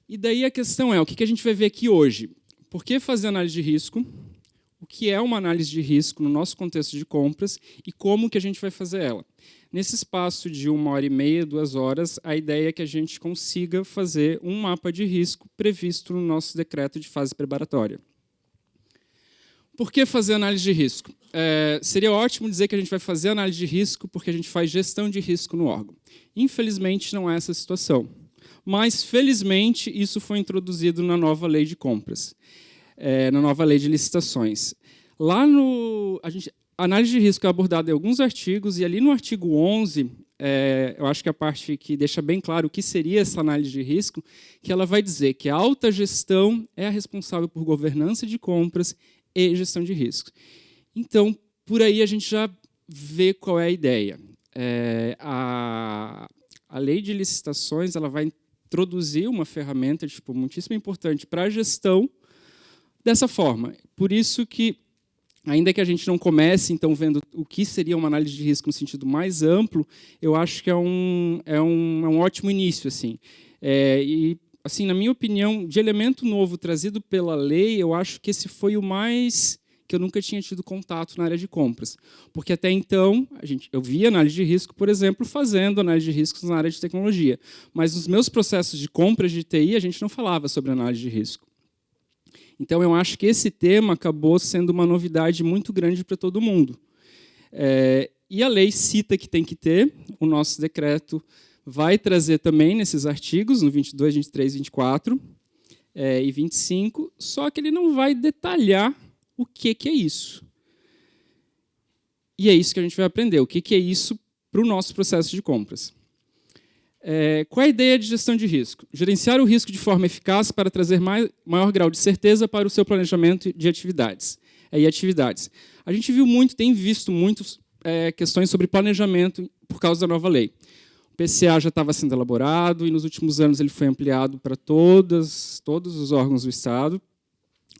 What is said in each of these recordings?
E daí a questão é, o que a gente vai ver aqui hoje? Por que fazer análise de risco? O que é uma análise de risco no nosso contexto de compras e como que a gente vai fazer ela? Nesse espaço de 1h30, 2 horas, a ideia é que a gente consiga fazer um mapa de risco previsto no nosso decreto de fase preparatória. Por que fazer análise de risco? Seria ótimo dizer que a gente vai fazer análise de risco porque a gente faz gestão de risco no órgão. Infelizmente, não é essa a situação. Mas, felizmente, isso foi introduzido na nova lei de compras, na nova lei de licitações. Lá a análise de risco é abordada em alguns artigos, e ali no artigo 11, eu acho que a parte que deixa bem claro o que seria essa análise de risco, que ela vai dizer que a alta gestão é a responsável por governança de compras e gestão de risco. Então, por aí a gente já vê qual é a ideia. A lei de licitações ela vai introduzir uma ferramenta muitíssimo importante para a gestão dessa forma. Por isso que, ainda que a gente não comece, então, vendo o que seria uma análise de risco no sentido mais amplo, eu acho que é um ótimo início. E, assim, na minha opinião, de elemento novo trazido pela lei, eu acho que esse foi o mais que eu nunca tinha tido contato na área de compras. Porque até então, eu via análise de risco, por exemplo, fazendo análise de riscos na área de tecnologia. Mas nos meus processos de compras de TI, a gente não falava sobre análise de risco. Então, eu acho que esse tema acabou sendo uma novidade muito grande para todo mundo. E a lei cita que tem que ter, o nosso decreto vai trazer também nesses artigos, no 22, 23, 24 e 25, só que ele não vai detalhar o que é isso. E é isso que a gente vai aprender, o que é isso para o nosso processo de compras. Qual é a ideia de gestão de risco? Gerenciar o risco de forma eficaz para trazer maior grau de certeza para o seu planejamento de atividades. A gente tem visto muitas questões sobre planejamento por causa da nova lei. O PCA já estava sendo elaborado e, nos últimos anos, ele foi ampliado para todos os órgãos do Estado.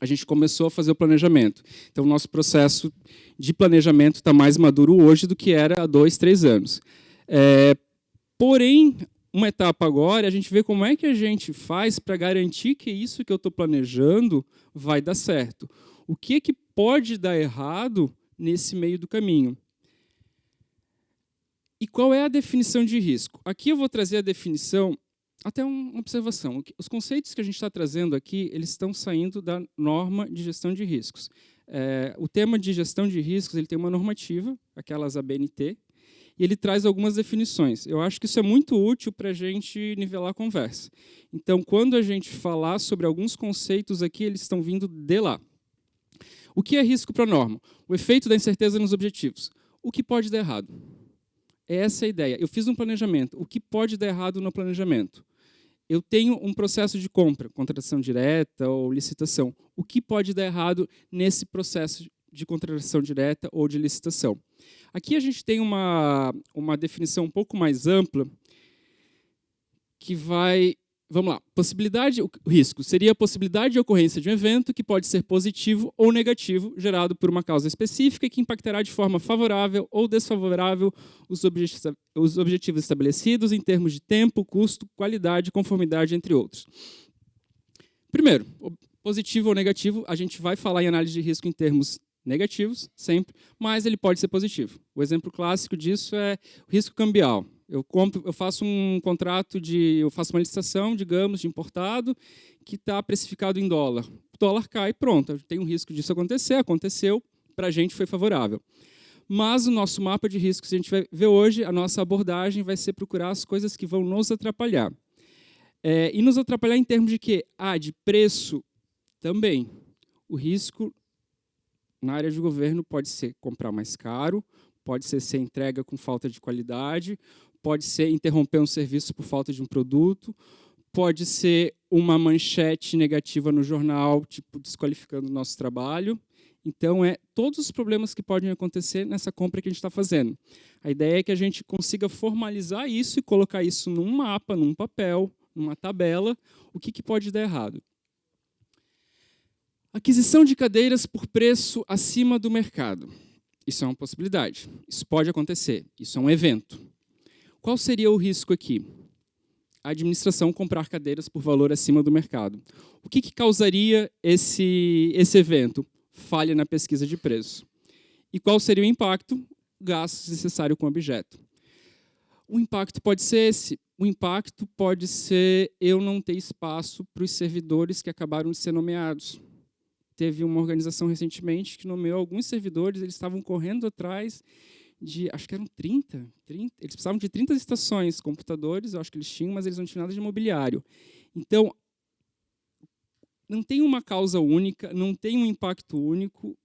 A gente começou a fazer o planejamento. Então, o nosso processo de planejamento está mais maduro hoje do que era há 2, 3 anos. Porém, uma etapa agora, a gente vê como é que a gente faz para garantir que isso que eu estou planejando vai dar certo. O que pode dar errado nesse meio do caminho? E qual é a definição de risco? Aqui eu vou trazer a definição, até uma observação. Os conceitos que a gente está trazendo aqui, eles estão saindo da norma de gestão de riscos. O tema de gestão de riscos ele tem uma normativa, aquelas ABNT, e ele traz algumas definições. Eu acho que isso é muito útil para a gente nivelar a conversa. Então, quando a gente falar sobre alguns conceitos aqui, eles estão vindo de lá. O que é risco para a norma? O efeito da incerteza nos objetivos. O que pode dar errado? Essa é a ideia. Eu fiz um planejamento. O que pode dar errado no planejamento? Eu tenho um processo de compra, contratação direta ou licitação. O que pode dar errado nesse processo de contratação direta ou de licitação? Aqui a gente tem uma definição um pouco mais ampla que vai... Vamos lá. O risco seria a possibilidade de ocorrência de um evento que pode ser positivo ou negativo, gerado por uma causa específica e que impactará de forma favorável ou desfavorável os objetivos estabelecidos em termos de tempo, custo, qualidade, conformidade, entre outros. Primeiro, positivo ou negativo, a gente vai falar em análise de risco em termos negativos, sempre, mas ele pode ser positivo. O exemplo clássico disso é o risco cambial. Eu faço um contrato eu faço uma licitação, digamos, de importado, que está precificado em dólar. O dólar cai, pronto, tem um risco disso acontecer, aconteceu, para a gente foi favorável. Mas o nosso mapa de riscos que a gente vai ver hoje, a nossa abordagem vai ser procurar as coisas que vão nos atrapalhar. E nos atrapalhar em termos de quê? De preço também. O risco na área de governo pode ser comprar mais caro, pode ser entrega com falta de qualidade, pode ser interromper um serviço por falta de um produto, pode ser uma manchete negativa no jornal, desqualificando o nosso trabalho. Então, todos os problemas que podem acontecer nessa compra que a gente está fazendo. A ideia é que a gente consiga formalizar isso e colocar isso num mapa, num papel, numa tabela, o que pode dar errado. Aquisição de cadeiras por preço acima do mercado. Isso é uma possibilidade. Isso pode acontecer. Isso é um evento. Qual seria o risco aqui? a administração comprar cadeiras por valor acima do mercado. O que causaria esse evento? Falha na pesquisa de preço. E qual seria o impacto? Gastos necessários com o objeto. O impacto pode ser esse. O impacto pode ser eu não ter espaço para os servidores que acabaram de ser nomeados. Teve uma organização recentemente que nomeou alguns servidores, eles estavam correndo atrás de, acho que eram 30, eles precisavam de 30 estações, computadores, eu acho que eles tinham, mas eles não tinham nada de mobiliário. Então, não tem uma causa única, não tem um impacto único,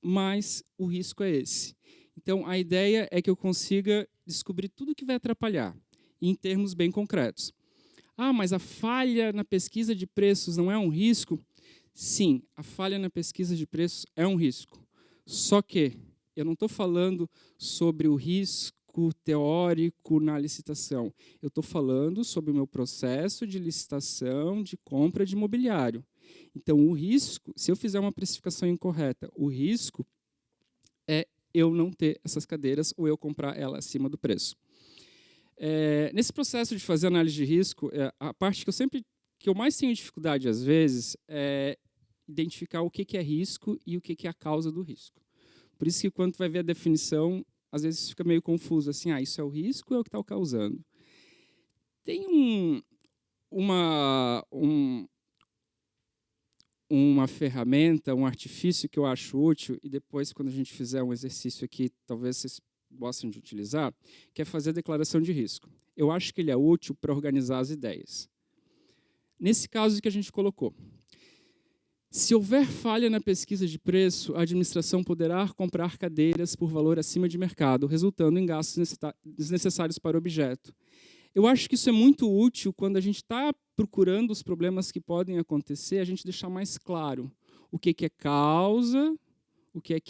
mas o risco é esse. Então, a ideia é que eu consiga descobrir tudo que vai atrapalhar, em termos bem concretos. Ah, mas a falha na pesquisa de preços não é um risco? Sim, a falha na pesquisa de preços é um risco. Só que eu não estou falando sobre o risco teórico na licitação. Eu estou falando sobre o meu processo de licitação de compra de imobiliário. Então, o risco, se eu fizer uma precificação incorreta, o risco é eu não ter essas cadeiras ou eu comprar ela acima do preço. Nesse processo de fazer análise de risco, a parte que eu mais tenho dificuldade, às vezes, é identificar o que é risco e o que é a causa do risco. Por isso que, quando vai ver a definição, às vezes fica meio confuso, assim, isso é o risco ou é o que está causando? Tem uma ferramenta, um artifício que eu acho útil, e depois, quando a gente fizer um exercício aqui, talvez vocês gostem de utilizar, que é fazer a declaração de risco. Eu acho que ele é útil para organizar as ideias. Nesse caso que a gente colocou, se houver falha na pesquisa de preço, a administração poderá comprar cadeiras por valor acima de mercado, resultando em gastos desnecessários para o objeto. Eu acho que isso é muito útil quando a gente está procurando os problemas que podem acontecer, a gente deixar mais claro o que é causa, o que é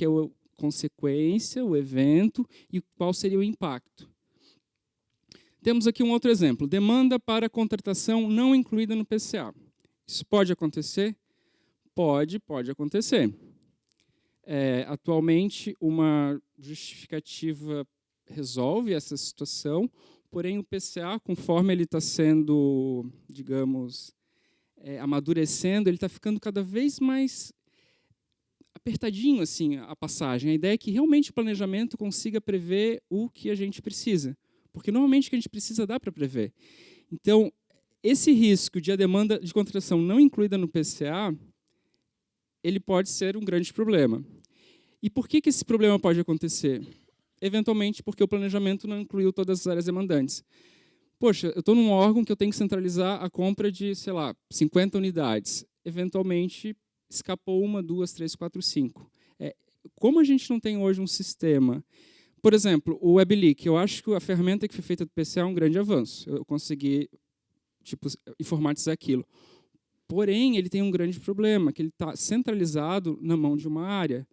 consequência, o evento, e qual seria o impacto. Temos aqui um outro exemplo, demanda para contratação não incluída no PCA. Isso pode acontecer? Pode acontecer. Atualmente, uma justificativa resolve essa situação, porém o PCA, conforme ele está sendo, digamos, amadurecendo, ele está ficando cada vez mais apertadinho assim, a passagem. A ideia é que realmente o planejamento consiga prever o que a gente precisa, porque normalmente o que a gente precisa dá para prever. Então, esse risco de a demanda de contratação não incluída no PCA, ele pode ser um grande problema. E por que esse problema pode acontecer? Eventualmente, porque o planejamento não incluiu todas as áreas demandantes. Poxa, eu estou num órgão que eu tenho que centralizar a compra de, sei lá, 50 unidades. Eventualmente, escapou 1, 2, 3, 4, 5. Como a gente não tem hoje um sistema... Por exemplo, o WebLeak, eu acho que a ferramenta que foi feita do PCA é um grande avanço. Eu consegui informatizar aquilo. Porém, ele tem um grande problema, que ele está centralizado na mão de uma área.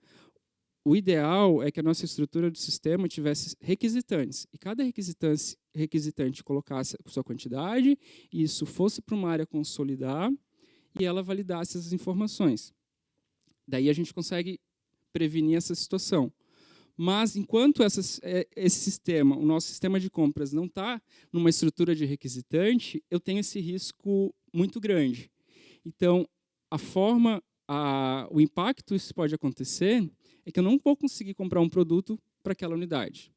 O ideal é que a nossa estrutura do sistema tivesse requisitantes, e cada requisitante colocasse a sua quantidade, e isso fosse para uma área consolidar, e ela validasse essas informações. Daí a gente consegue prevenir essa situação. Mas, enquanto esse sistema, o nosso sistema de compras, não está numa estrutura de requisitante, eu tenho esse risco muito grande. Então, o impacto que isso pode acontecer é que eu não vou conseguir comprar um produto para aquela unidade.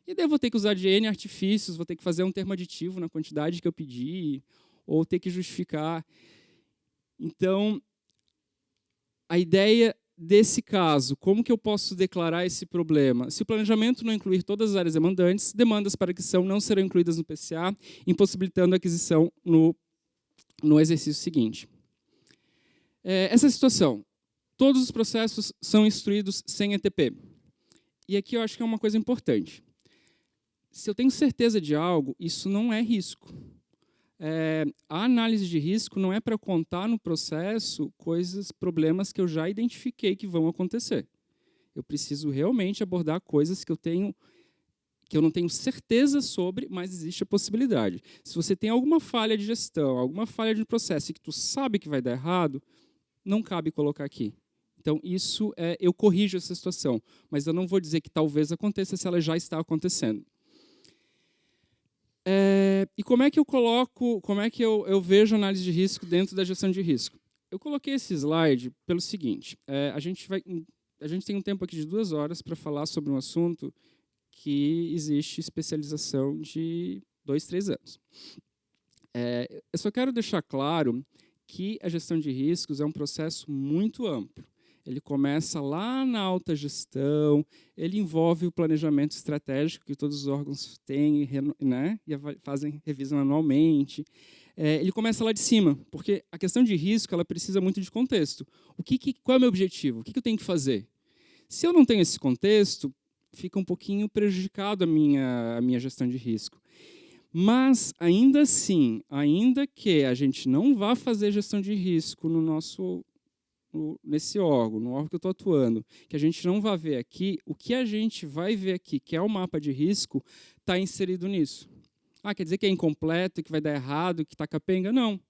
E daí eu vou ter que usar de N artifícios, vou ter que fazer um termo aditivo na quantidade que eu pedi, ou ter que justificar. Então, a ideia desse caso, como que eu posso declarar esse problema? Se o planejamento não incluir todas as áreas demandantes, demandas para aquisição não serão incluídas no PCA, impossibilitando a aquisição no exercício seguinte. Essa situação, todos os processos são instruídos sem ETP. E aqui eu acho que é uma coisa importante. Se eu tenho certeza de algo, isso não é risco. A análise de risco não é para contar no processo problemas que eu já identifiquei que vão acontecer. Eu preciso realmente abordar coisas que eu não tenho certeza sobre, mas existe a possibilidade. Se você tem alguma falha de gestão, alguma falha de processo e que tu sabe que vai dar errado, não cabe colocar aqui. Então, eu corrijo essa situação, mas eu não vou dizer que talvez aconteça se ela já está acontecendo. E como é que eu coloco, como é que eu vejo análise de risco dentro da gestão de risco? Eu coloquei esse slide pelo seguinte, a gente tem um tempo aqui de 2 horas para falar sobre um assunto que existe especialização de 2, 3 anos. Eu só quero deixar claro que a gestão de riscos é um processo muito amplo. Ele começa lá na alta gestão, ele envolve o planejamento estratégico que todos os órgãos têm, né, e fazem revisão anualmente. Ele começa lá de cima, porque a questão de risco ela precisa muito de contexto. Qual é o meu objetivo? O que eu tenho que fazer? Se eu não tenho esse contexto, fica um pouquinho prejudicado a minha gestão de risco. Mas, ainda assim, ainda que a gente não vá fazer gestão de risco nesse órgão, no órgão que eu estou atuando, que a gente não vai ver aqui, o que a gente vai ver aqui, que é o mapa de risco, está inserido nisso. Quer dizer que é incompleto, que vai dar errado, que está capenga? Não.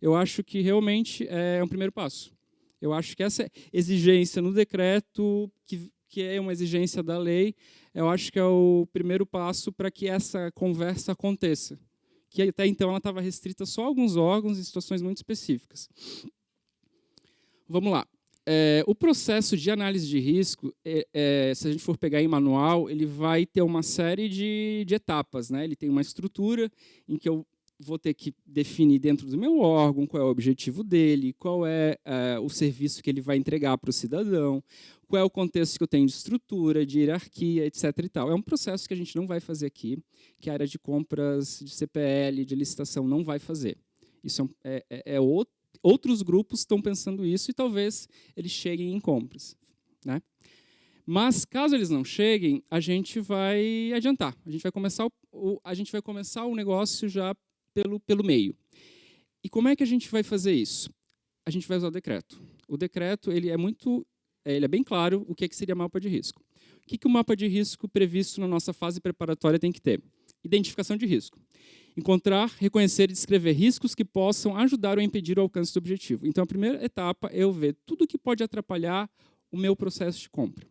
Eu acho que realmente é um primeiro passo. Eu acho que essa exigência no decreto, que é uma exigência da lei, eu acho que é o primeiro passo para que essa conversa aconteça. Que até então ela estava restrita só a alguns órgãos em situações muito específicas. Vamos lá. O processo de análise de risco, se a gente for pegar em manual, ele vai ter uma série de etapas, né? Ele tem uma estrutura em que eu vou ter que definir dentro do meu órgão qual é o objetivo dele, qual é o serviço que ele vai entregar para o cidadão, qual é o contexto que eu tenho de estrutura, de hierarquia, etc. e tal. É um processo que a gente não vai fazer aqui, que a área de compras, de CPL, de licitação não vai fazer. Isso outros grupos estão pensando isso e talvez eles cheguem em compras, né? Mas, caso eles não cheguem, a gente vai adiantar. A gente vai começar o negócio já pelo meio. E como é que a gente vai fazer isso? A gente vai usar o decreto. O decreto ele é bem claro o que seria mapa de risco. O que o mapa de risco previsto na nossa fase preparatória tem que ter? Identificação de risco. Encontrar, reconhecer e descrever riscos que possam ajudar ou impedir o alcance do objetivo. Então, a primeira etapa é eu ver tudo que pode atrapalhar o meu processo de compra.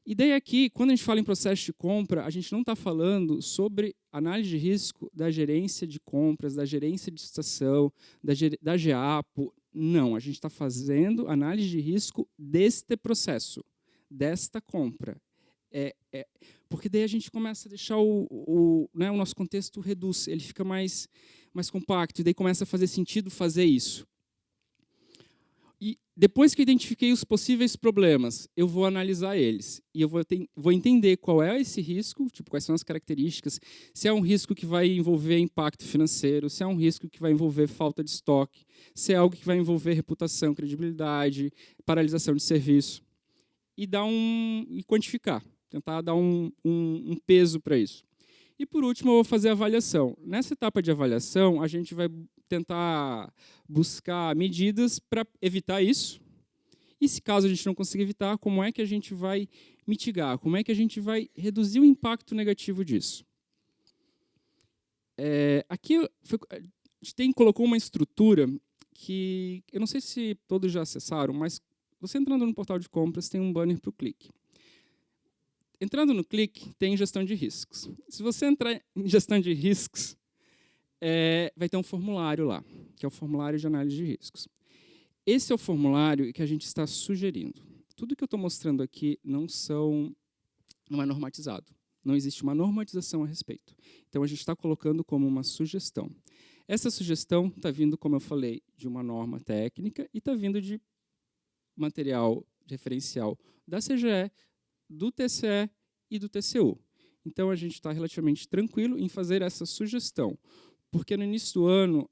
E daí aqui, quando a gente fala em processo de compra, a gente não está falando sobre análise de risco da gerência de compras, da gerência de licitação, da GEAPO. Não, a gente está fazendo análise de risco deste processo, desta compra. Porque daí a gente começa a deixar o nosso contexto reduz, ele fica mais compacto, e daí começa a fazer sentido fazer isso. E depois que eu identifiquei os possíveis problemas, eu vou analisar eles. E eu vou entender qual é esse risco, tipo, quais são as características, se é um risco que vai envolver impacto financeiro, se é um risco que vai envolver falta de estoque, se é algo que vai envolver reputação, credibilidade, paralisação de serviço. E quantificar, tentar dar um peso para isso. E, por último, eu vou fazer a avaliação. Nessa etapa de avaliação, a gente vai tentar buscar medidas para evitar isso. E, se caso a gente não conseguir evitar, como é que a gente vai mitigar? Como é que a gente vai reduzir o impacto negativo disso? Aqui a gente colocou uma estrutura que, eu não sei se todos já acessaram, mas você entrando no portal de compras, tem um banner para o clique. Entrando no clique, tem gestão de riscos. Se você entrar em gestão de riscos, vai ter um formulário lá, que é o formulário de análise de riscos. Esse é o formulário que a gente está sugerindo. Tudo que eu estou mostrando aqui não é normatizado. Não existe uma normatização a respeito. Então, a gente está colocando como uma sugestão. Essa sugestão está vindo, como eu falei, de uma norma técnica e está vindo de material referencial da CGE, do TCE e do TCU. Então, a gente está relativamente tranquilo em fazer essa sugestão, porque no início do ano,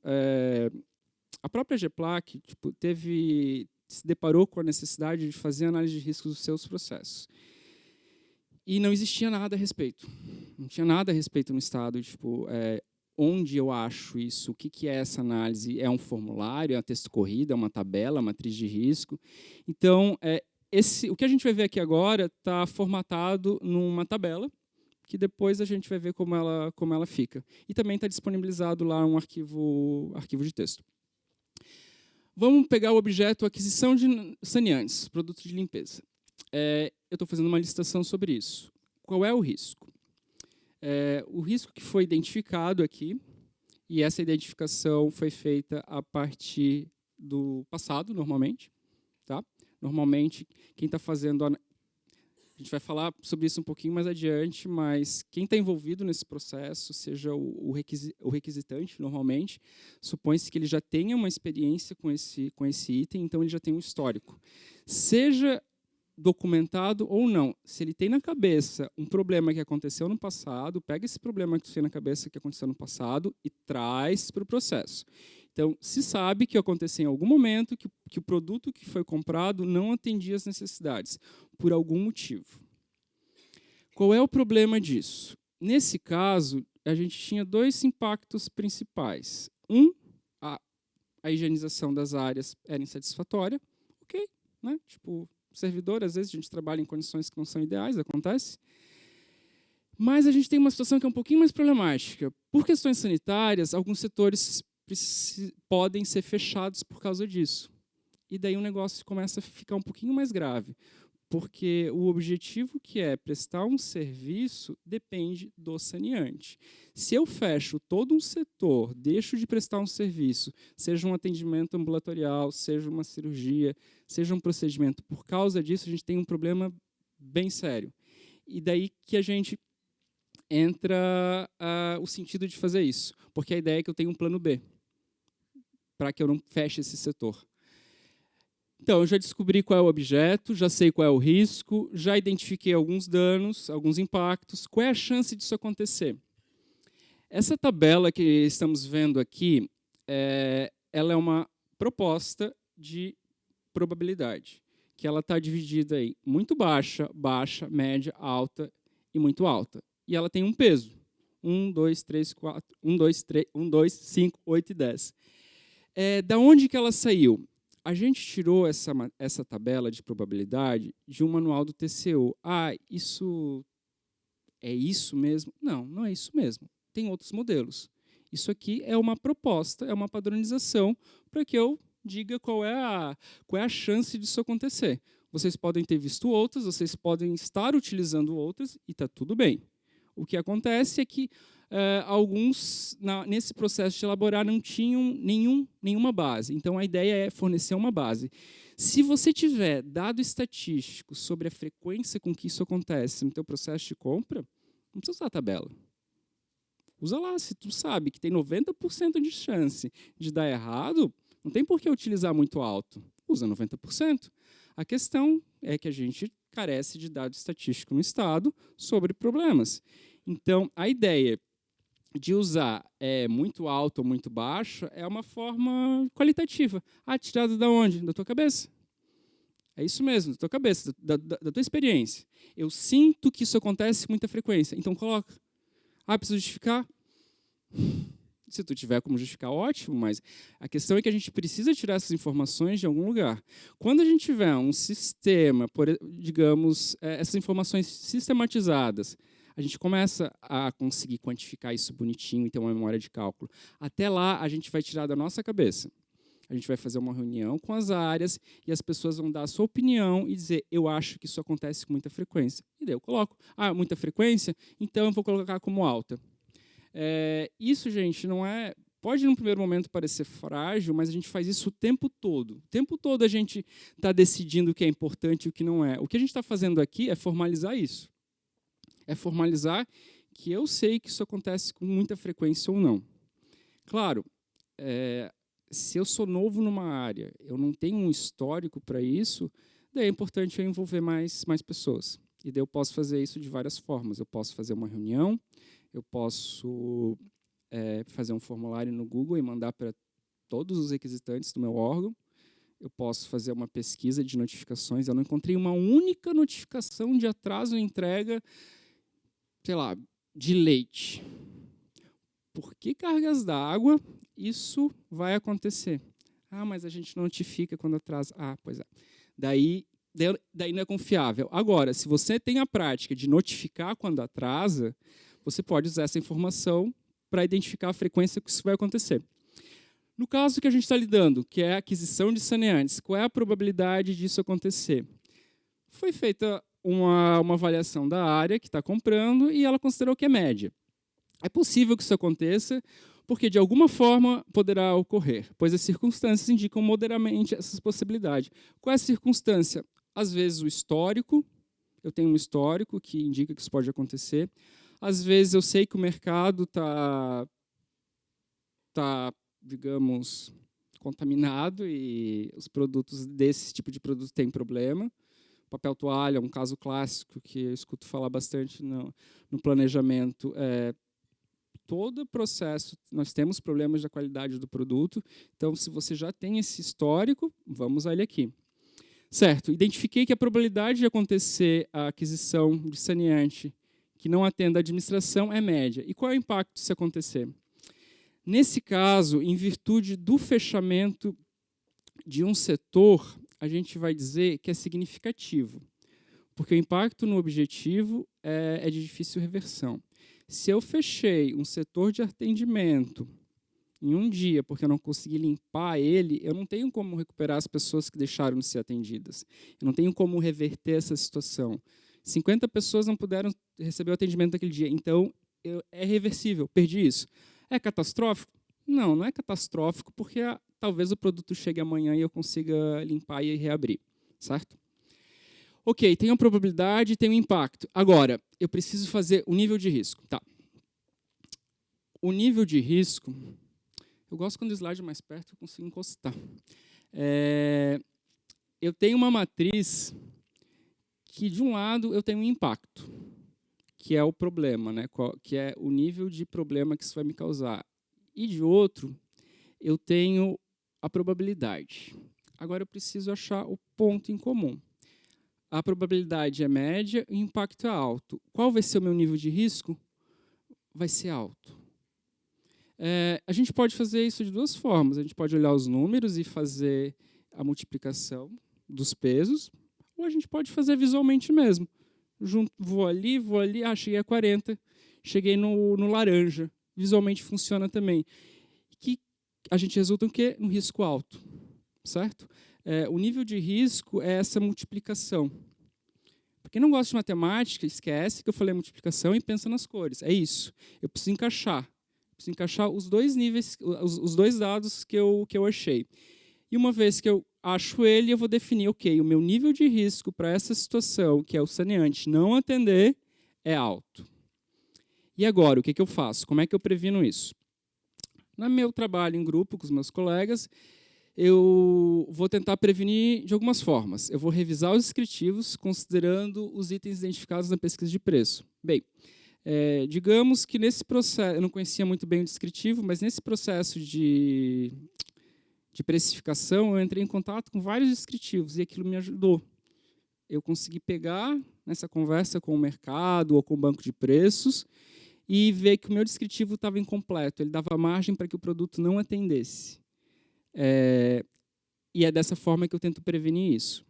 a própria GEPLAC se deparou com a necessidade de fazer análise de riscos dos seus processos. E não existia nada a respeito. Não tinha nada a respeito no Estado, onde eu acho isso, o que é essa análise? É um formulário, é um texto corrido, é uma tabela, uma matriz de risco? Então, o que a gente vai ver aqui agora está formatado numa tabela, que depois a gente vai ver como ela fica. E também está disponibilizado lá um arquivo de texto. Vamos pegar o objeto aquisição de saneantes, produtos de limpeza. Eu estou fazendo uma licitação sobre isso. Qual é o risco? O risco que foi identificado aqui, e essa identificação foi feita a partir do passado, normalmente. Tá? Normalmente, quem está fazendo... A gente vai falar sobre isso um pouquinho mais adiante, mas quem está envolvido nesse processo, seja o requisitante, normalmente, supõe-se que ele já tenha uma experiência com esse item, então ele já tem um histórico. Seja documentado ou não, se ele tem na cabeça um problema que aconteceu no passado, pega esse problema que você tem na cabeça que aconteceu no passado e traz para o processo. Então, se sabe que aconteceu em algum momento que o produto que foi comprado não atendia as necessidades, por algum motivo. Qual é o problema disso? Nesse caso, a gente tinha dois impactos principais. A higienização das áreas era insatisfatória, ok, né? Tipo, servidor, às vezes a gente trabalha em condições que não são ideais, acontece. Mas a gente tem uma situação que é um pouquinho mais problemática. Por questões sanitárias, alguns setores podem ser fechados por causa disso. E daí o negócio começa a ficar um pouquinho mais grave, porque o objetivo, que é prestar um serviço, depende do saneante. Se eu fecho todo um setor, deixo de prestar um serviço, seja um atendimento ambulatorial, seja uma cirurgia, seja um procedimento, por causa disso a gente tem um problema bem sério. E daí que a gente entra o sentido de fazer isso, porque a ideia é que eu tenho um plano B, para que eu não feche esse setor. Então, eu já descobri qual é o objeto, já sei qual é o risco, já identifiquei alguns danos, alguns impactos. Qual é a chance disso acontecer? Essa tabela que estamos vendo aqui, ela é uma proposta de probabilidade, que ela está dividida em muito baixa, baixa, média, alta e muito alta. E ela tem um peso. 1, 2, 3, 4, 1, 2, 5, 8 e 10. Da onde que ela saiu? A gente tirou essa tabela de probabilidade de um manual do TCU. Isso é isso mesmo? Não, não é isso mesmo. Tem outros modelos. Isso aqui é uma proposta, é uma padronização para que eu diga qual é a chance disso acontecer. Vocês podem ter visto outras, vocês podem estar utilizando outras e está tudo bem. O que acontece é que alguns, nesse processo de elaborar, não tinham nenhuma base. Então, a ideia é fornecer uma base. Se você tiver dado estatístico sobre a frequência com que isso acontece no teu processo de compra, não precisa usar a tabela. Usa lá. Se tu sabe que tem 90% de chance de dar errado, não tem por que utilizar muito alto. Usa 90%. A questão é que a gente carece de dado estatístico no Estado sobre problemas. Então, a ideia de usar muito alto ou muito baixo é uma forma qualitativa. Tirada da onde? Da tua cabeça. É isso mesmo, da tua cabeça, da tua experiência. Eu sinto que isso acontece com muita frequência, então coloca. Preciso justificar? Se tu tiver como justificar, ótimo, mas a questão é que a gente precisa tirar essas informações de algum lugar. Quando a gente tiver um sistema, digamos, essas informações sistematizadas, a gente começa a conseguir quantificar isso bonitinho e ter uma memória de cálculo. Até lá, a gente vai tirar da nossa cabeça. A gente vai fazer uma reunião com as áreas e as pessoas vão dar a sua opinião e dizer, eu acho que isso acontece com muita frequência. E daí eu coloco, muita frequência? Então eu vou colocar como alta. Isso, gente, não é... Pode, num primeiro momento, parecer frágil, mas a gente faz isso o tempo todo. O tempo todo a gente está decidindo o que é importante e o que não é. O que a gente está fazendo aqui é formalizar isso. É formalizar que eu sei que isso acontece com muita frequência ou não. Claro, se eu sou novo numa área, eu não tenho um histórico para isso, daí é importante eu envolver mais pessoas. E daí eu posso fazer isso de várias formas. Eu posso fazer uma reunião, eu posso fazer um formulário no Google e mandar para todos os requisitantes do meu órgão. Eu posso fazer uma pesquisa de notificações. Eu não encontrei uma única notificação de atraso em entrega, sei lá, de leite. Por que cargas d'água isso vai acontecer? Mas a gente não notifica quando atrasa. Pois é. Daí não é confiável. Agora, se você tem a prática de notificar quando atrasa, você pode usar essa informação para identificar a frequência que isso vai acontecer. No caso que a gente está lidando, que é a aquisição de saneantes, qual é a probabilidade disso acontecer? Foi feita uma avaliação da área que está comprando e ela considerou que é média. É possível que isso aconteça, porque de alguma forma poderá ocorrer, pois as circunstâncias indicam moderadamente essas possibilidades. Qual é a circunstância? Às vezes o histórico, eu tenho um histórico que indica que isso pode acontecer. Às vezes eu sei que o mercado está, digamos, contaminado e os produtos desse tipo de produto têm problema. Papel toalha é um caso clássico que eu escuto falar bastante no planejamento. Todo processo, nós temos problemas da qualidade do produto. Então, se você já tem esse histórico, vamos a ele aqui. Certo, identifiquei que a probabilidade de acontecer a aquisição de saneante que não atenda à administração é média. E qual é o impacto se acontecer? Nesse caso, em virtude do fechamento de um setor, a gente vai dizer que é significativo, porque o impacto no objetivo é de difícil reversão. Se eu fechei um setor de atendimento em um dia, porque eu não consegui limpar ele, eu não tenho como recuperar as pessoas que deixaram de ser atendidas. Eu não tenho como reverter essa situação. 50 pessoas não puderam receber o atendimento naquele dia, então é reversível, perdi isso. É catastrófico? Não, não é catastrófico, porque talvez o produto chegue amanhã e eu consiga limpar e reabrir, certo? Ok, tem uma probabilidade, tem um impacto. Agora, eu preciso fazer o nível de risco. Tá. O nível de risco, eu gosto quando o slide é mais perto, eu consigo encostar. Eu tenho uma matriz que, de um lado, eu tenho um impacto, que é o problema, né? Que é o nível de problema que isso vai me causar. E, de outro, eu tenho a probabilidade. Agora, eu preciso achar o ponto em comum. A probabilidade é média e o impacto é alto. Qual vai ser o meu nível de risco? Vai ser alto. A gente pode fazer isso de duas formas. A gente pode olhar os números e fazer a multiplicação dos pesos, ou a gente pode fazer visualmente mesmo. Vou ali, cheguei a 40, cheguei no laranja. Visualmente funciona também. Que a gente resulta em quê? No risco alto, certo? O nível de risco é essa multiplicação. Para quem não gosta de matemática, esquece que eu falei multiplicação e pensa nas cores. É isso. Eu preciso encaixar. Os dois níveis, os dois dados que eu achei. E uma vez que eu acho ele, eu vou definir, ok, o meu nível de risco para essa situação, que é o saneante não atender, é alto. E agora, o que eu faço? Como é que eu previno isso? No meu trabalho em grupo com os meus colegas, eu vou tentar prevenir de algumas formas. Eu vou revisar os descritivos considerando os itens identificados na pesquisa de preço. Bem, digamos que nesse processo, eu não conhecia muito bem o descritivo, mas nesse processo de precificação, eu entrei em contato com vários descritivos e aquilo me ajudou. Eu consegui pegar nessa conversa com o mercado ou com o banco de preços e ver que o meu descritivo estava incompleto, ele dava margem para que o produto não atendesse. E é dessa forma que eu tento prevenir isso.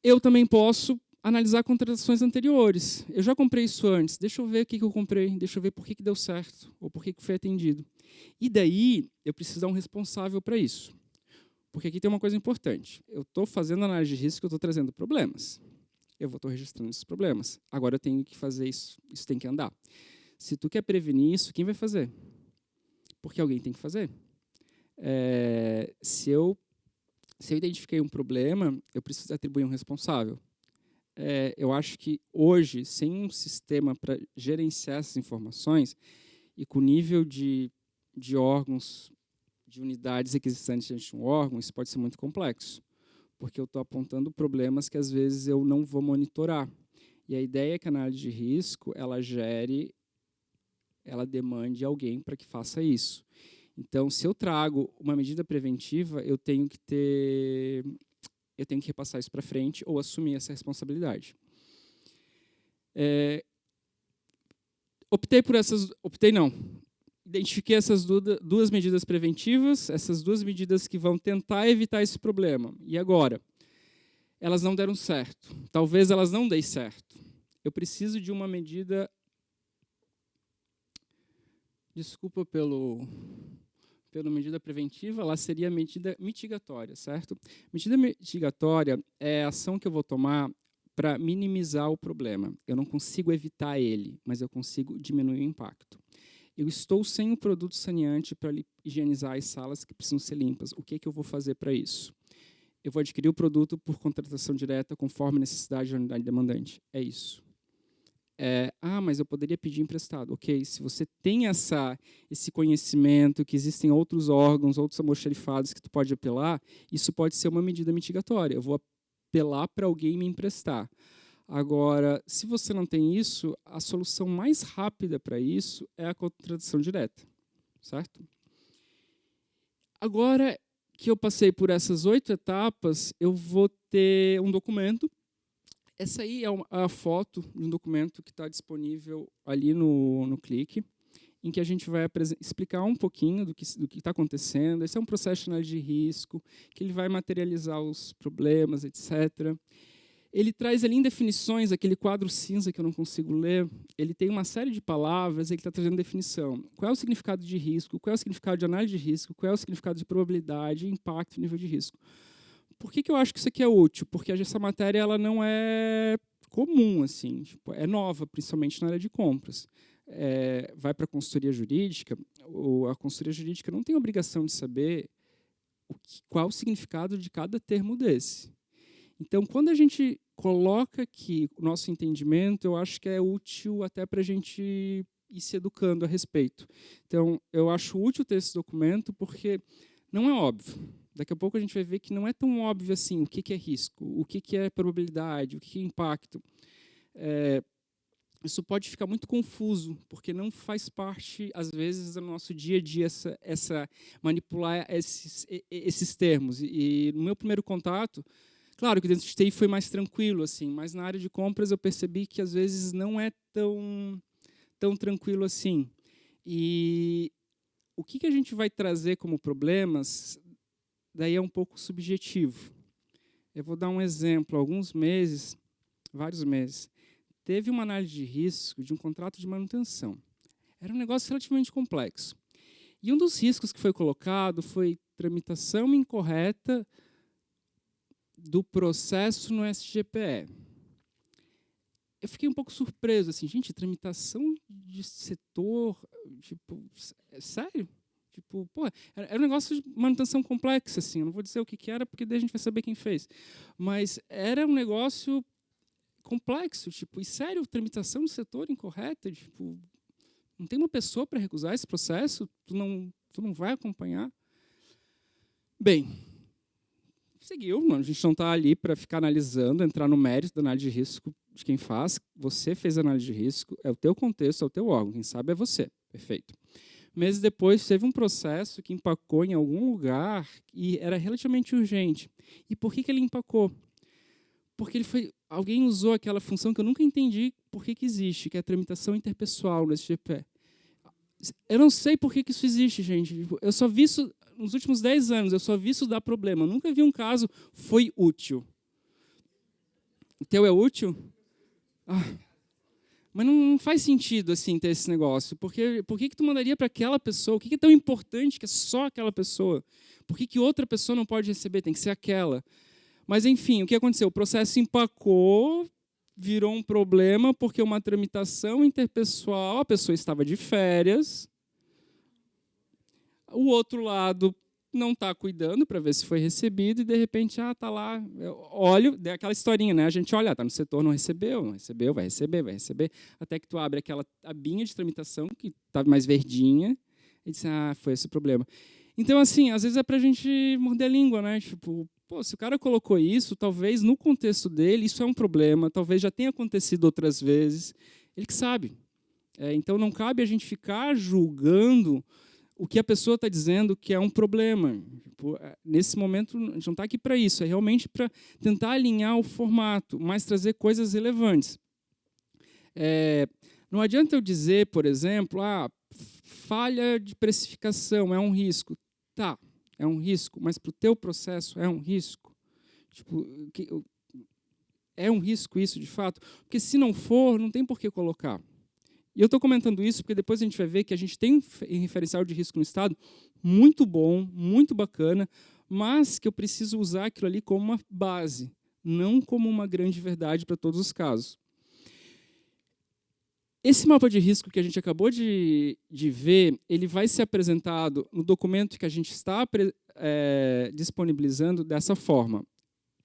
Eu também posso analisar contratações anteriores. Eu já comprei isso antes, deixa eu ver o que eu comprei, deixa eu ver por que deu certo, ou por que foi atendido. E daí, eu preciso dar um responsável para isso. Porque aqui tem uma coisa importante. Eu estou fazendo análise de risco, eu estou trazendo problemas. Eu estou registrando esses problemas. Agora eu tenho que fazer isso, isso tem que andar. Se tu quer prevenir isso, quem vai fazer? Porque alguém tem que fazer. Se eu identifiquei um problema, eu preciso atribuir um responsável. Eu acho que hoje, sem um sistema para gerenciar essas informações e com o nível de órgãos, de unidades requisitantes de um órgão, isso pode ser muito complexo, porque eu estou apontando problemas que, às vezes, eu não vou monitorar. E a ideia é que a análise de risco, ela demande alguém para que faça isso. Então, se eu trago uma medida preventiva, eu tenho que repassar isso para frente ou assumir essa responsabilidade. Identifiquei essas duas medidas preventivas, essas duas medidas que vão tentar evitar esse problema. E agora? Elas não deram certo. Talvez elas não deem certo. Eu preciso de uma medida... Desculpa pela medida preventiva, ela seria a medida mitigatória, certo? Medida mitigatória é a ação que eu vou tomar para minimizar o problema. Eu não consigo evitar ele, mas eu consigo diminuir o impacto. Eu estou sem o produto saneante para higienizar as salas que precisam ser limpas. O que eu vou fazer para isso? Eu vou adquirir o produto por contratação direta conforme a necessidade da unidade demandante. É isso. Mas eu poderia pedir emprestado. Ok, se você tem esse conhecimento, que existem outros órgãos, outros almoxarifados que tu pode apelar, isso pode ser uma medida mitigatória. Eu vou apelar para alguém me emprestar. Agora, se você não tem isso, a solução mais rápida para isso é a contratação direta, certo? Agora que eu passei por essas 8 etapas, eu vou ter um documento. Essa aí é a foto de um documento que está disponível ali no Clique, em que a gente vai explicar um pouquinho do que está acontecendo. Esse é um processo de análise de risco, que ele vai materializar os problemas, etc. Ele traz ali em definições, aquele quadro cinza que eu não consigo ler, ele tem uma série de palavras, ele está trazendo definição. Qual é o significado de risco, qual é o significado de análise de risco, qual é o significado de probabilidade, impacto e nível de risco. Por que eu acho que isso aqui é útil? Porque essa matéria ela não é comum, assim, tipo, é nova, principalmente na área de compras. Vai para a consultoria jurídica, a consultoria jurídica não tem obrigação de saber qual o significado de cada termo desse. Então, quando a gente coloca aqui o nosso entendimento, eu acho que é útil até para a gente ir se educando a respeito. Então, eu acho útil ter esse documento porque não é óbvio. Daqui a pouco a gente vai ver que não é tão óbvio assim o que é risco, o que é probabilidade, o que é impacto. Isso pode ficar muito confuso, porque não faz parte, às vezes, do nosso dia a dia manipular esses termos. E no meu primeiro contato, claro que dentro de TI foi mais tranquilo, assim, mas na área de compras eu percebi que, às vezes, não é tão tranquilo assim. E o que a gente vai trazer como problemas, daí é um pouco subjetivo. Eu vou dar um exemplo. Há alguns meses, vários meses, teve uma análise de risco de um contrato de manutenção. Era um negócio relativamente complexo. E um dos riscos que foi colocado foi tramitação incorreta do processo no SGPE. Eu fiquei um pouco surpreso, assim, gente, tramitação de setor, tipo, sério? Tipo, pô, era um negócio de manutenção complexa, assim, eu não vou dizer o que era, porque daí a gente vai saber quem fez. Mas era um negócio complexo, tipo, e sério, tramitação de setor incorreta, tipo, não tem uma pessoa para recusar esse processo? Tu não vai acompanhar? Bem, seguiu, a gente não está ali para ficar analisando, entrar no mérito da análise de risco de quem faz. Você fez a análise de risco, é o teu contexto, é o teu órgão, quem sabe é você. Perfeito. Meses depois, teve um processo que empacou em algum lugar e era relativamente urgente. E por que ele empacou? Porque alguém usou aquela função que eu nunca entendi por que existe, que é a tramitação interpessoal no SGPE. Eu não sei por que isso existe, gente. Eu só vi isso nos últimos 10 anos, eu só vi isso dar problema. Eu nunca vi um caso, foi útil. O teu é útil? Mas não faz sentido assim ter esse negócio. Porque por que tu mandaria para aquela pessoa? O que é tão importante que é só aquela pessoa? Por que outra pessoa não pode receber? Tem que ser aquela. Mas, enfim, o que aconteceu? O processo empacou, virou um problema, porque uma tramitação interpessoal, a pessoa estava de férias, o outro lado não está cuidando para ver se foi recebido, e, de repente, está lá, eu olho, é aquela historinha, né? A gente olha, está no setor, não recebeu, vai receber, até que tu abre aquela abinha de tramitação, que está mais verdinha, e diz, foi esse o problema. Então, assim, às vezes é para a gente morder a língua, né? Tipo, pô, se o cara colocou isso, talvez no contexto dele isso é um problema, talvez já tenha acontecido outras vezes, ele que sabe. Então, não cabe a gente ficar julgando o que a pessoa está dizendo que é um problema. Tipo, nesse momento, a gente não está aqui para isso, é realmente para tentar alinhar o formato, mas trazer coisas relevantes. Não adianta eu dizer, por exemplo, falha de precificação é um risco. Tá, é um risco, mas para o teu processo é um risco? Tipo, é um risco isso, de fato? Porque se não for, não tem por que colocar. E eu estou comentando isso porque depois a gente vai ver que a gente tem um referencial de risco no Estado muito bom, muito bacana, mas que eu preciso usar aquilo ali como uma base. não como uma grande verdade para todos os casos. Esse mapa de risco que a gente acabou de ver, ele vai ser apresentado no documento que a gente está disponibilizando dessa forma.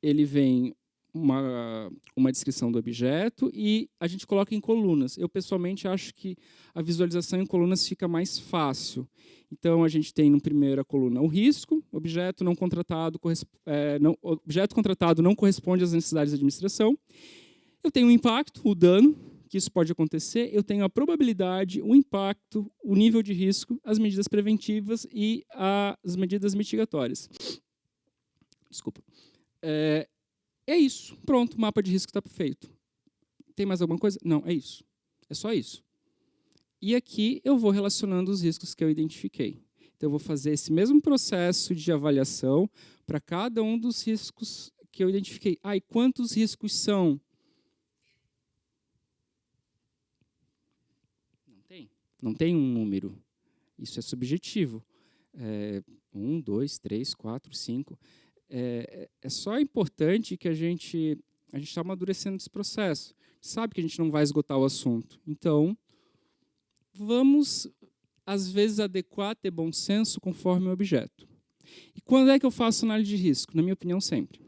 Ele vem uma descrição do objeto e a gente coloca em colunas. Eu, pessoalmente, acho que a visualização em colunas fica mais fácil. Então, a gente tem, no primeira coluna, o risco, objeto contratado não corresponde às necessidades da administração. Eu tenho o impacto, o dano, que isso pode acontecer. Eu tenho a probabilidade, o impacto, o nível de risco, as medidas preventivas e as medidas mitigatórias. Desculpa. É isso. Pronto, o mapa de risco está feito. Tem mais alguma coisa? Não, é isso. É só isso. E aqui eu vou relacionando os riscos que eu identifiquei. Então, eu vou fazer esse mesmo processo de avaliação para cada um dos riscos que eu identifiquei. E quantos riscos são? Não tem um número. Isso é subjetivo. 1, 2, 3, 4, 5. É só importante que a gente está amadurecendo esse processo. Sabe que a gente não vai esgotar o assunto. Então, vamos, às vezes, adequar, ter bom senso conforme o objeto. E quando é que eu faço análise de risco? Na minha opinião, sempre.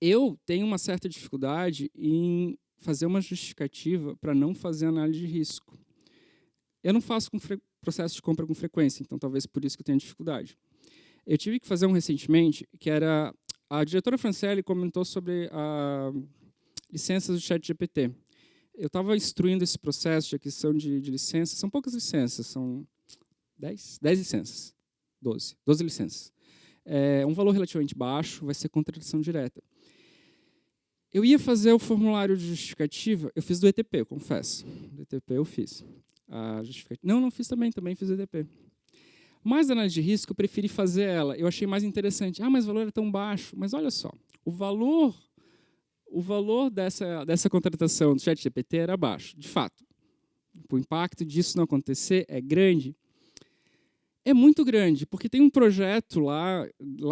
Eu tenho uma certa dificuldade em fazer uma justificativa para não fazer análise de risco. Eu não faço processo de compra com frequência, então talvez por isso que eu tenha dificuldade. Eu tive que fazer um recentemente, que era... A diretora Franciele comentou sobre licenças do ChatGPT. Eu estava instruindo esse processo de aquisição de licenças. São poucas licenças, são 10 licenças, 12 licenças. Um valor relativamente baixo, vai ser contratação direta. Eu ia fazer o formulário de justificativa, eu fiz do ETP, eu confesso. Do ETP eu fiz. Não fiz também fiz do ETP. Mas a análise de risco, eu preferi fazer ela. Eu achei mais interessante. Mas o valor é tão baixo. Mas olha só, o valor dessa contratação do ChatGPT era baixo, de fato. O impacto disso não acontecer é grande. É muito grande, porque tem um projeto lá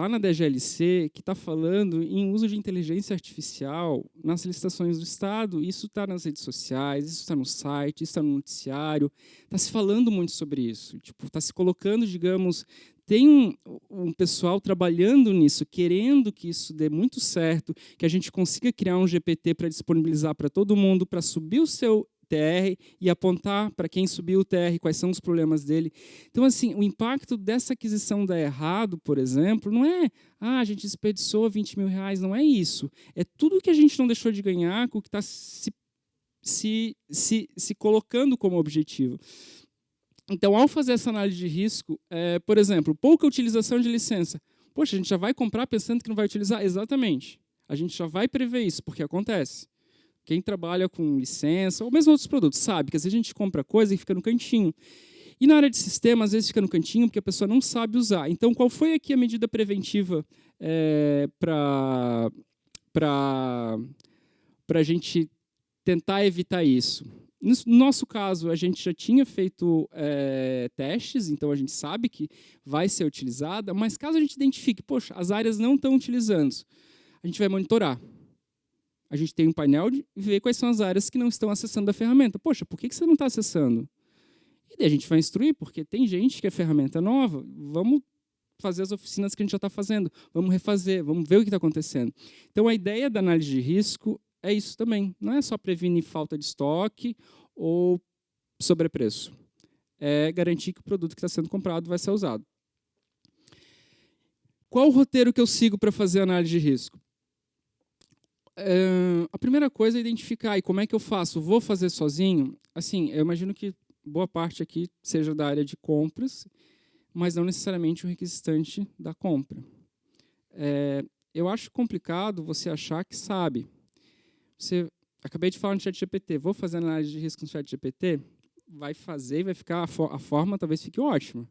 na DGLC que está falando em uso de inteligência artificial nas licitações do Estado. Isso está nas redes sociais, isso está no site, isso está no noticiário. Está se falando muito sobre isso. Está se colocando, digamos... Tem um pessoal trabalhando nisso, querendo que isso dê muito certo, que a gente consiga criar um GPT para disponibilizar para todo mundo, para subir o seu TR e apontar para quem subiu o TR quais são os problemas dele. Então, assim, o impacto dessa aquisição dar errado, por exemplo, não é a gente desperdiçou 20 mil reais, não é isso. É tudo que a gente não deixou de ganhar com o que está se colocando como objetivo. Então, ao fazer essa análise de risco, por exemplo, pouca utilização de licença. Poxa, a gente já vai comprar pensando que não vai utilizar? Exatamente. A gente já vai prever isso, porque acontece. Quem trabalha com licença, ou mesmo outros produtos, sabe que às vezes a gente compra coisa e fica no cantinho. E na área de sistema, às vezes fica no cantinho porque a pessoa não sabe usar. Então, qual foi aqui a medida preventiva para a gente tentar evitar isso? No nosso caso, a gente já tinha feito testes, então a gente sabe que vai ser utilizada, mas caso a gente identifique, poxa, as áreas não estão utilizando, a gente vai monitorar. A gente tem um painel de ver quais são as áreas que não estão acessando a ferramenta. Poxa, por que você não está acessando? E daí a gente vai instruir, porque tem gente que a ferramenta é nova, vamos fazer as oficinas que a gente já está fazendo, vamos refazer, vamos ver o que está acontecendo. Então, a ideia da análise de risco é isso também. Não é só prevenir falta de estoque ou sobrepreço. É garantir que o produto que está sendo comprado vai ser usado. Qual o roteiro que eu sigo para fazer a análise de risco? A primeira coisa é identificar. E como é que eu faço? Vou fazer sozinho? Assim, eu imagino que boa parte aqui seja da área de compras, mas não necessariamente o requisitante da compra. Eu acho complicado você achar que sabe. Acabei de falar no ChatGPT, vou fazer análise de risco no ChatGPT? Vai fazer e vai ficar, a forma talvez fique ótima.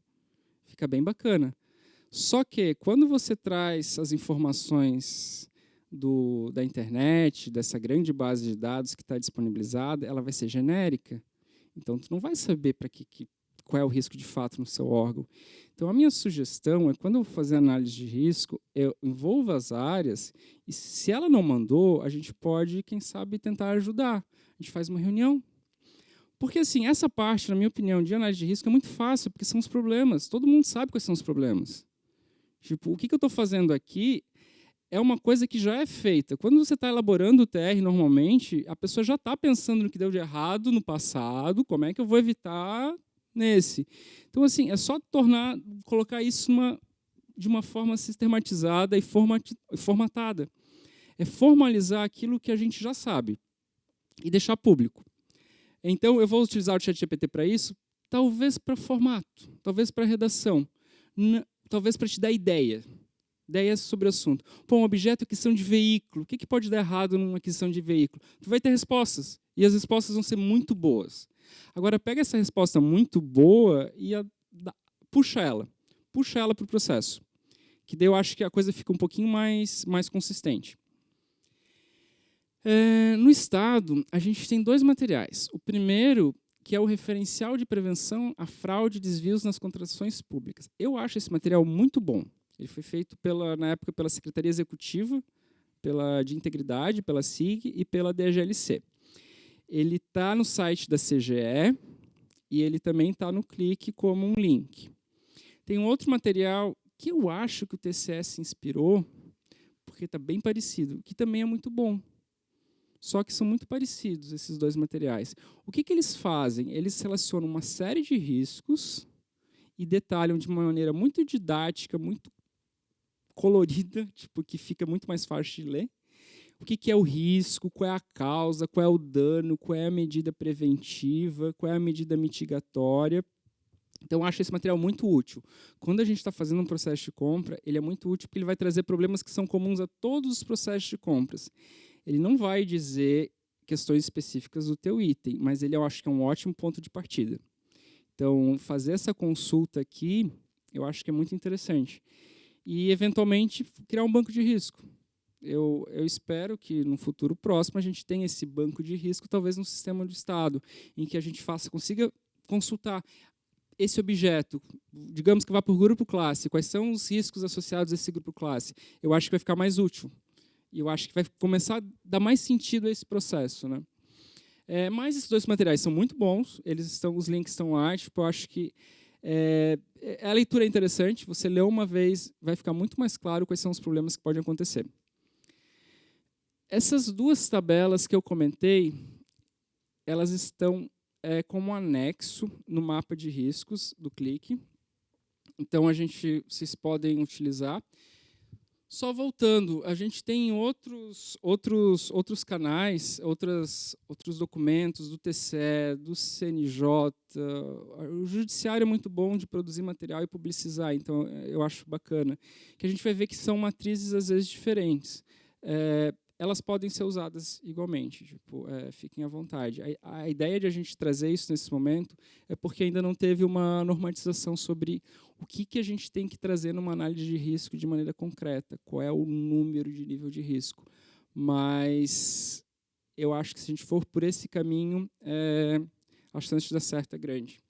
Fica bem bacana. Só que, quando você traz as informações da internet, dessa grande base de dados que está disponibilizada, ela vai ser genérica. Então, tu não vai saber para que qual é o risco de fato no seu órgão. Então, a minha sugestão é, quando eu for fazer análise de risco, eu envolvo as áreas e, se ela não mandou, a gente pode, quem sabe, tentar ajudar. A gente faz uma reunião. Porque, assim, essa parte, na minha opinião, de análise de risco é muito fácil, porque são os problemas. Todo mundo sabe quais são os problemas. Tipo, o que eu estou fazendo aqui é uma coisa que já é feita. Quando você está elaborando o TR, normalmente, a pessoa já está pensando no que deu de errado no passado, como é que eu vou evitar nesse. Então, assim, é só colocar isso de uma forma sistematizada e formatada. É formalizar aquilo que a gente já sabe e deixar público. Então, eu vou utilizar o ChatGPT para isso, talvez para formato, talvez para redação, talvez para te dar ideias sobre o assunto. Pô, um objeto é aquisição de veículo. O que pode dar errado numa aquisição de veículo? Tu vai ter respostas, e as respostas vão ser muito boas. Agora, pega essa resposta muito boa e puxa ela para o processo. Que daí eu acho que a coisa fica um pouquinho mais consistente. No Estado, a gente tem 2 materiais. O primeiro, que é o referencial de prevenção à fraude e desvios nas contratações públicas. Eu acho esse material muito bom. Ele foi feito, na época, pela Secretaria Executiva, de Integridade, pela SIG e pela DGLC. Ele está no site da CGE e ele também está no Clique como um link. Tem um outro material que eu acho que o TCE se inspirou, porque está bem parecido, que também é muito bom. Só que são muito parecidos esses 2 materiais. O que eles fazem? Eles relacionam uma série de riscos e detalham de uma maneira muito didática, muito colorida, tipo, que fica muito mais fácil de ler. O que é o risco, qual é a causa, qual é o dano, qual é a medida preventiva, qual é a medida mitigatória. Então, eu acho esse material muito útil. Quando a gente está fazendo um processo de compra, ele é muito útil porque ele vai trazer problemas que são comuns a todos os processos de compras. Ele não vai dizer questões específicas do teu item, mas eu acho que é um ótimo ponto de partida. Então, fazer essa consulta aqui, eu acho que é muito interessante. E, eventualmente, criar um banco de risco. Eu espero que, no futuro próximo, a gente tenha esse banco de risco, talvez no sistema do Estado, em que a gente consiga consultar esse objeto, digamos que vá por grupo classe, quais são os riscos associados a esse grupo classe. Eu acho que vai ficar mais útil. E eu acho que vai começar a dar mais sentido a esse processo, né? Mas esses 2 materiais são muito bons, os links estão lá, tipo, eu acho que a leitura é interessante, você lê uma vez, vai ficar muito mais claro quais são os problemas que podem acontecer. Essas 2 tabelas que eu comentei, elas estão como anexo no mapa de riscos do Clique. Então, vocês podem utilizar. Só voltando, a gente tem outros canais, outros documentos do TCE, do CNJ. O judiciário é muito bom de produzir material e publicizar, então eu acho bacana. Que a gente vai ver que são matrizes, às vezes, diferentes. Elas podem ser usadas igualmente, tipo, fiquem à vontade. A ideia de a gente trazer isso nesse momento é porque ainda não teve uma normatização sobre o que a gente tem que trazer numa análise de risco de maneira concreta, qual é o número de nível de risco. Mas eu acho que, se a gente for por esse caminho, a chance de dar certo é grande.